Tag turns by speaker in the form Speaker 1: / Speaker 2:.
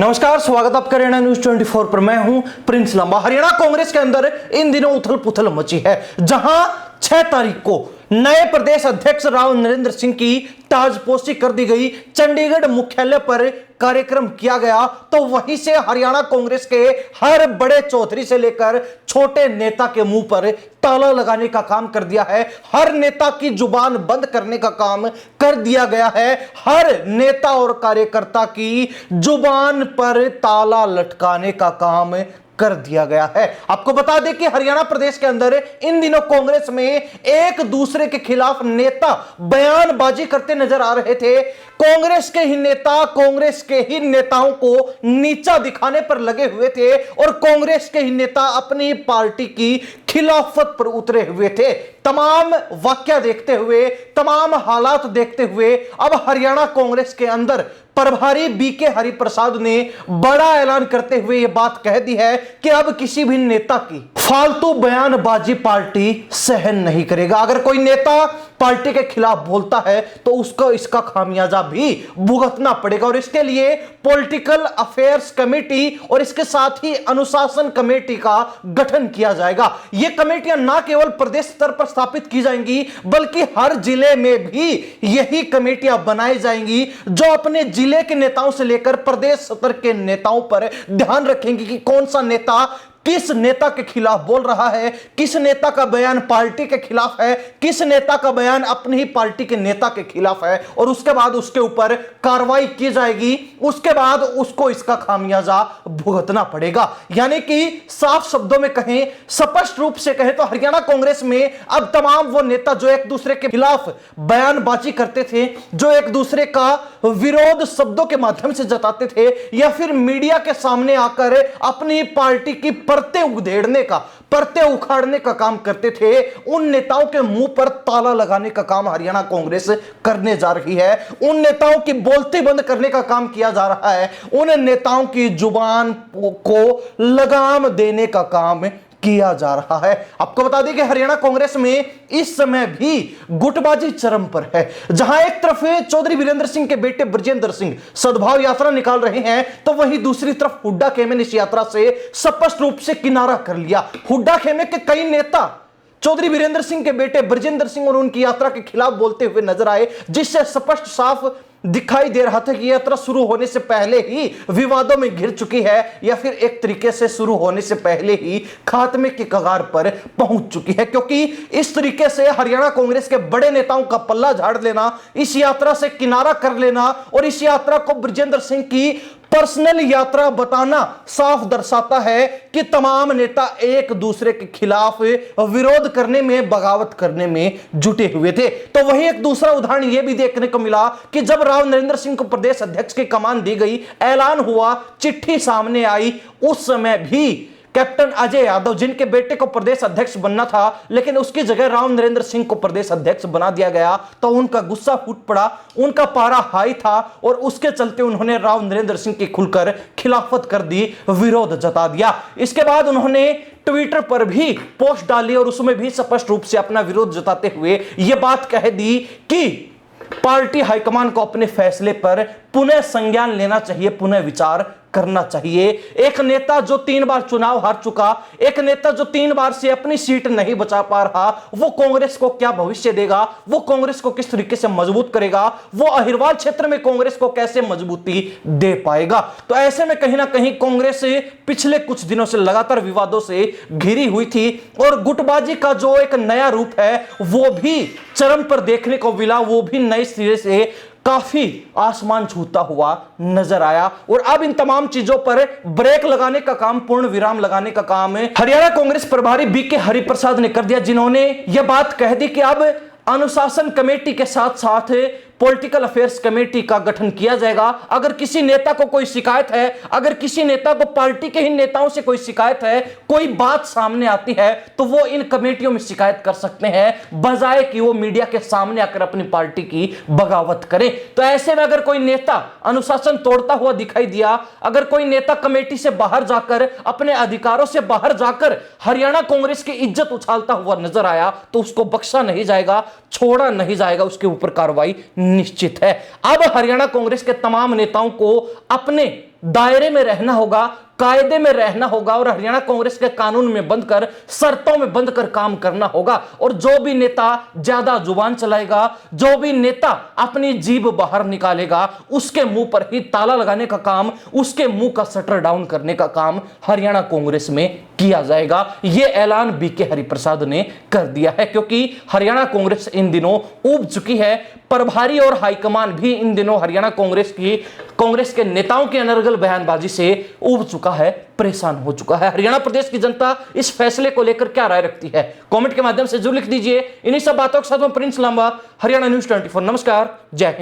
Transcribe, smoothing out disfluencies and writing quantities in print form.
Speaker 1: नमस्कार, स्वागत आपका हरियाणा न्यूज 24 पर। मैं हूं प्रिंस लंबा। हरियाणा कांग्रेस के अंदर इन दिनों उथल पुथल मची है, जहां 6 तारीख को नए प्रदेश अध्यक्ष राव नरेंद्र सिंह की ताजपोशी कर दी गई। चंडीगढ़ मुख्यालय पर कार्यक्रम किया गया, तो वहीं से हरियाणा कांग्रेस के हर बड़े चौधरी से लेकर छोटे नेता के मुंह पर ताला लगाने का काम कर दिया है। हर नेता की जुबान बंद करने का काम कर दिया गया है। हर नेता और कार्यकर्ता की जुबान पर ताला लटकाने का काम कर दिया गया है। आपको बता दें कि हरियाणा प्रदेश के अंदर इन दिनों कांग्रेस में एक दूसरे के खिलाफ नेता बयानबाजी करते नजर आ रहे थे। कांग्रेस के ही नेता कांग्रेस के ही नेताओं को नीचा दिखाने पर लगे हुए थे और कांग्रेस के ही नेता अपनी पार्टी की खिलाफत पर उतरे हुए थे। तमाम वाकया देखते हुए, तमाम हालात देखते हुए अब हरियाणा कांग्रेस के अंदर प्रभारी बीके हरिप्रसाद ने बड़ा ऐलान करते हुए यह बात कह दी है कि अब किसी भी नेता की फालतू बयानबाजी पार्टी सहन नहीं करेगा। अगर कोई नेता पार्टी के खिलाफ बोलता है तो उसको इसका खामियाजा भी भुगतना पड़ेगा और इसके लिए पॉलिटिकल अफेयर्स कमेटी और इसके साथ ही अनुशासन कमेटी का गठन किया जाएगा। यह कमेटियां ना केवल प्रदेश स्तर पर स्थापित की जाएंगी, बल्कि हर जिले में भी यही कमेटियां बनाई जाएंगी, जो अपने जिले के नेताओं से लेकर प्रदेश स्तर के नेताओं पर ध्यान रखेंगे कि कौन सा नेता किस नेता के खिलाफ बोल रहा है, किस नेता का बयान पार्टी के खिलाफ है, किस नेता का बयान अपनी ही पार्टी के नेता के खिलाफ है, और उसके बाद उसके ऊपर कार्रवाई की जाएगी। उसके बाद उसको इसका खामियाजा भुगतना पड़ेगा। यानी कि साफ शब्दों में कहें, स्पष्ट रूप से कहें तो हरियाणा कांग्रेस में अब तमाम वो नेता जो एक दूसरे के खिलाफ बयानबाजी करते थे, जो एक दूसरे का विरोध शब्दों के माध्यम से जताते थे या फिर मीडिया के सामने आकर अपनी पार्टी की परते उधेड़ने का, परते उखाड़ने का काम करते थे, उन नेताओं के मुंह पर ताला लगाने का काम हरियाणा कांग्रेस करने जा रही है। उन नेताओं की बोलती बंद करने का काम किया जा रहा है। उन नेताओं की जुबान को लगाम देने का काम किया जा रहा है। आपको बता दें कि हरियाणा कांग्रेस में इस समय भी गुटबाजी चरम पर है, जहां एक तरफ चौधरी वीरेंद्र सिंह के बेटे ब्रजेंद्र सिंह सद्भाव यात्रा निकाल रहे हैं, तो वहीं दूसरी तरफ हुड्डा खेमे ने इस यात्रा से स्पष्ट रूप से किनारा कर लिया। हुड्डा खेमे के कई नेता चौधरी वीरेंद्र सिंह के बेटे ब्रजेंद्र सिंह और उनकी यात्रा के खिलाफ बोलते हुए नजर आए, जिससे स्पष्ट साफ दिखाई दे रहा था कि यात्रा शुरू होने से पहले ही विवादों में घिर चुकी है या फिर एक तरीके से शुरू होने से पहले ही खात्मे की कगार पर पहुंच चुकी है। क्योंकि इस तरीके से हरियाणा कांग्रेस के बड़े नेताओं का पल्ला झाड़ लेना, इस यात्रा से किनारा कर लेना और इस यात्रा को ब्रजेंद्र सिंह की पर्सनल यात्रा बताना साफ दर्शाता है कि तमाम नेता एक दूसरे के खिलाफ विरोध करने में, बगावत करने में जुटे हुए थे। तो वही एक दूसरा उदाहरण यह भी देखने को मिला कि जब राव नरेंद्र सिंह को प्रदेश अध्यक्ष की कमान दी गई, ऐलान हुआ, चिट्ठी सामने आई, उस समय भी कैप्टन अजय यादव, जिनके बेटे को प्रदेश अध्यक्ष बनना था, लेकिन उसकी जगह राव नरेंद्र सिंह को प्रदेश अध्यक्ष बना दिया गया, तो उनका गुस्सा फूट पड़ा, उनका पारा हाई था और उसके चलते उन्होंने राव नरेंद्र सिंह की खुलकर खिलाफत कर दी, विरोध जता दिया। इसके बाद उन्होंने ट्विटर पर भी पोस्ट डाली और उसमें भी स्पष्ट रूप से अपना विरोध जताते हुए यह बात कह दी कि पार्टी हाईकमान को अपने फैसले पर पुनः संज्ञान लेना चाहिए, पुनः विचार करना चाहिए। एक नेता जो 3 बार चुनाव हार चुका, एक नेता जो 3 बार से अपनी सीट नहीं बचा पा रहा, वो कांग्रेस को क्या भविष्य देगा, वो कांग्रेस को किस तरीके से मजबूत करेगा, वो अहिरवाल क्षेत्र में कांग्रेस को कैसे मजबूती दे पाएगा। तो ऐसे में कहीं ना कहीं कांग्रेस पिछले कुछ दिनों से लगातार विवादों से घिरी हुई थी और गुटबाजी का जो एक नया रूप है वो भी चरम पर देखने को मिला, वो भी नए सिरे से काफी आसमान छूता हुआ नजर आया। और अब इन तमाम चीजों पर ब्रेक लगाने का काम, पूर्ण विराम लगाने का काम हरियाणा कांग्रेस प्रभारी बीके हरिप्रसाद ने कर दिया, जिन्होंने यह बात कह दी कि अब अनुशासन कमेटी के साथ साथ पॉलिटिकल अफेयर्स कमेटी का गठन किया जाएगा। अगर किसी नेता को कोई शिकायत है, अगर किसी नेता को पार्टी के ही नेताओं से कोई शिकायत है, कोई बात सामने आती है, तो वो इन कमेटियों में शिकायत कर सकते हैं, बजाय कि वो मीडिया के सामने आकर अपनी पार्टी की बगावत करें। तो ऐसे में अगर कोई नेता अनुशासन तोड़ता हुआ दिखाई दिया, अगर कोई नेता कमेटी से बाहर जाकर, अपने अधिकारों से बाहर जाकर हरियाणा कांग्रेस की इज्जत उछालता हुआ नजर आया, तो उसको बख्शा नहीं जाएगा, छोड़ा नहीं जाएगा, उसके ऊपर कार्रवाई निश्चित है। अब हरियाणा कांग्रेस के तमाम नेताओं को अपने दायरे में रहना होगा, कायदे में रहना होगा और हरियाणा कांग्रेस के कानून में बंद कर, शर्तों में बंद कर काम करना होगा। और जो भी नेता ज्यादा जुबान चलाएगा, जो भी नेता अपनी जीभ बाहर निकालेगा, उसके मुंह पर ही ताला लगाने का काम, उसके मुंह का शटर डाउन करने का काम हरियाणा कांग्रेस में किया जाएगा। यह ऐलान बीके हरिप्रसाद ने कर दिया है, क्योंकि हरियाणा कांग्रेस इन दिनों ऊब चुकी है। प्रभारी और हाईकमान भी इन दिनों हरियाणा कांग्रेस के नेताओं की अनर्गल बयानबाजी से ऊब चुका है, परेशान हो चुका है। हरियाणा प्रदेश की जनता इस फैसले को लेकर क्या राय रखती है, कमेंट के माध्यम से जरूर लिख दीजिए। इन्हीं सब बातों के साथ मैं प्रिंस लांबा, हरियाणा न्यूज़ 24। नमस्कार, जय हिंद।